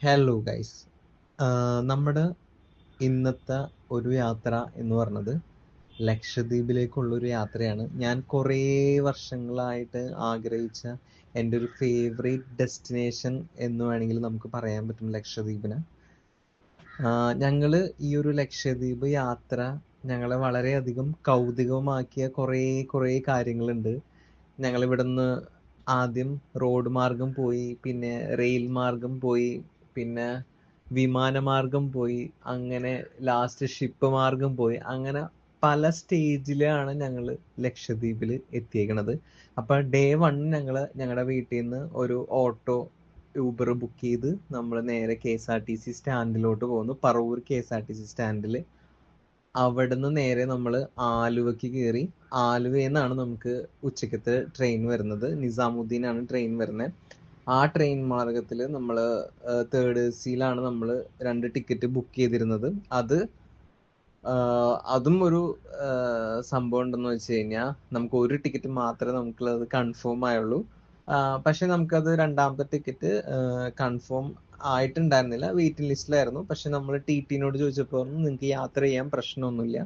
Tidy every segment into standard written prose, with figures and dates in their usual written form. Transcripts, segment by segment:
Hello guys. നമ്മുടെ ഇന്നത്തെ ഒരു യാത്ര എന്ന് പറഞ്ഞത് ലക്ഷദ്വീപിലേക്കുള്ളൊരു യാത്രയാണ്. ഞാൻ കുറേ വർഷങ്ങളായിട്ട് ആഗ്രഹിച്ച എൻ്റെ ഒരു ഫേവറേറ്റ് ഡെസ്റ്റിനേഷൻ എന്ന് വേണമെങ്കിൽ നമുക്ക് പറയാൻ പറ്റും ലക്ഷദ്വീപിനെ. ഞങ്ങള് ഈ ഒരു ലക്ഷദ്വീപ് യാത്ര ഞങ്ങളെ വളരെയധികം കൗതുകമാക്കിയ കുറേ കാര്യങ്ങളുണ്ട്. ഞങ്ങളിവിടുന്ന് ആദ്യം റോഡ് മാർഗം പോയി, പിന്നെ റെയിൽ മാർഗം പോയി, പിന്നെ വിമാനമാർഗം പോയി, അങ്ങനെ ലാസ്റ്റ് ഷിപ്പ് മാർഗം പോയി. അങ്ങനെ പല സ്റ്റേജിലാണ് ഞങ്ങൾ ലക്ഷദ്വീപിൽ എത്തിയേക്കണത്. അപ്പൊ ഡേ 1 ഞങ്ങള് ഞങ്ങളുടെ വീട്ടിൽ നിന്ന് ഒരു ഓട്ടോ ഊബർ ബുക്ക് ചെയ്ത് നമ്മൾ നേരെ KSRTC സ്റ്റാൻഡിലോട്ട് പോകുന്നു. പറവൂർ KSRTC സ്റ്റാൻഡിൽ. അവിടുന്ന് നേരെ നമ്മൾ ആലുവയ്ക്ക് കയറി. ആലുവയിൽ നിന്നാണ് നമുക്ക് ഉച്ചക്കത്തെ ട്രെയിൻ വരുന്നത്. നിസാമുദ്ദീനാണ് ട്രെയിൻ വരുന്നത്. ആ ട്രെയിൻ മാർഗത്തിൽ നമ്മൾ തേർഡ് AC-യിലാണ് നമ്മൾ 2 ടിക്കറ്റ് ബുക്ക് ചെയ്തിരുന്നത്. അതും ഒരു സംഭവം ഉണ്ടെന്ന് വെച്ച് കഴിഞ്ഞാൽ നമുക്ക് ഒരു ടിക്കറ്റ് മാത്രമേ നമുക്കുള്ളത് കൺഫേം ആയുള്ളൂ. പക്ഷെ നമുക്കത് രണ്ടാമത്തെ ടിക്കറ്റ് കൺഫേം ആയിട്ടുണ്ടായിരുന്നില്ല, വെയിറ്റിംഗ് ലിസ്റ്റിലായിരുന്നു. പക്ഷെ നമ്മൾ TT-നോട് ചോദിച്ചപ്പോൾ നിങ്ങൾക്ക് യാത്ര ചെയ്യാൻ പ്രശ്നമൊന്നുമില്ല.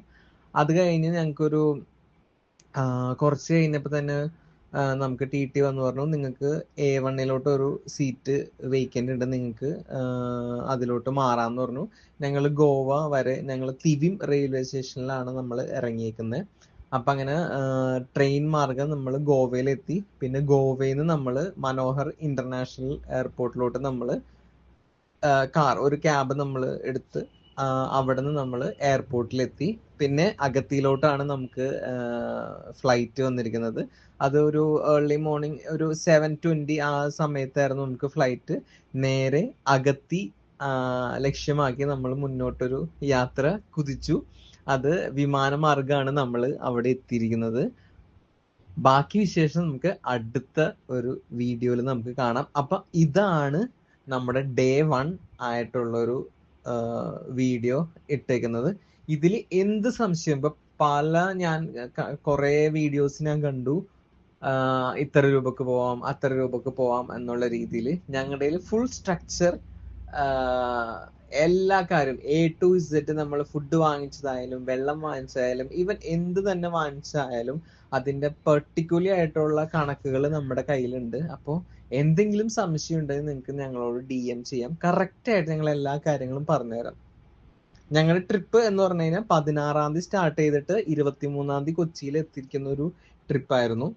അത് കഴിഞ്ഞ് ഞങ്ങൾക്കൊരു കുറച്ച് കഴിഞ്ഞപ്പോൾ തന്നെ നമുക്ക് TT വന്ന് പറഞ്ഞു, നിങ്ങൾക്ക് A1-ലോട്ട് ഒരു സീറ്റ് വേക്കൻ്റ് ഉണ്ട്, നിങ്ങൾക്ക് അതിലോട്ട് മാറാമെന്ന് പറഞ്ഞു. ഞങ്ങൾ ഗോവ വരെ, ഞങ്ങൾ തിവിം റെയിൽവേ സ്റ്റേഷനിലാണ് നമ്മൾ ഇറങ്ങിയേക്കുന്നത്. അപ്പം അങ്ങനെ ട്രെയിൻ മാർഗം നമ്മൾ ഗോവയിലെത്തി. പിന്നെ ഗോവയിൽ നിന്ന് നമ്മൾ മനോഹർ ഇന്റർനാഷണൽ എയർപോർട്ടിലോട്ട് നമ്മൾ ഒരു ക്യാബ് നമ്മൾ എടുത്ത് അവിടെ നിന്ന് നമ്മൾ എയർപോർട്ടിലെത്തി. പിന്നെ അഗത്തിയിലോട്ടാണ് നമുക്ക് ഫ്ലൈറ്റ് വന്നിരിക്കുന്നത്. അത് ഒരു ഏർലി മോർണിംഗ് ഒരു 7:20 ആ സമയത്തായിരുന്നു നമുക്ക് ഫ്ലൈറ്റ്. നേരെ അഗത്തി ലക്ഷ്യമാക്കി നമ്മൾ മുന്നോട്ടൊരു യാത്ര കുതിച്ചു. അത് വിമാനമാർഗമാണ് നമ്മൾ അവിടെ എത്തിയിരിക്കുന്നത്. ബാക്കി വിശേഷം നമുക്ക് അടുത്ത ഒരു വീഡിയോയിൽ നമുക്ക് കാണാം. അപ്പൊ ഇതാണ് നമ്മുടെ ഡേ 1 ആയിട്ടുള്ള ഒരു വീഡിയോ ഇട്ടേക്കുന്നത്. ഇതിൽ എന്ത് സംശയം, ഇപ്പൊ ഞാൻ കുറെ വീഡിയോസ് ഞാൻ കണ്ടു, ഇത്ര രൂപക്ക് പോവാം അത്ര രൂപക്ക് പോവാം എന്നുള്ള രീതിയിൽ. ഞങ്ങളുടെ ഫുൾ സ്ട്രക്ചർ, എല്ലാ കാര്യം A to Z, നമ്മൾ ഫുഡ് വാങ്ങിച്ചതായാലും വെള്ളം വാങ്ങിച്ചതായാലും ഈവൻ എന്ത് തന്നെ വാങ്ങിച്ചായാലും അതിന്റെ പെർട്ടിക്കുലർ ആയിട്ടുള്ള കണക്കുകൾ നമ്മുടെ കയ്യിലുണ്ട്. അപ്പോൾ എന്തെങ്കിലും സംശയം ഉണ്ടെങ്കിൽ നിങ്ങൾക്ക് ഞങ്ങളോട് DM ചെയ്യാം. കറക്റ്റ് ആയിട്ട് ഞങ്ങൾ എല്ലാ കാര്യങ്ങളും പറഞ്ഞുതരാം. ഞങ്ങളുടെ ട്രിപ്പ് എന്ന് പറഞ്ഞു കഴിഞ്ഞാൽ 16-ാം തീയതി സ്റ്റാർട്ട് ചെയ്തിട്ട് 23-ാം തീയതി കൊച്ചിയിൽ എത്തിയിരിക്കുന്ന ഒരു ട്രിപ്പായിരുന്നു.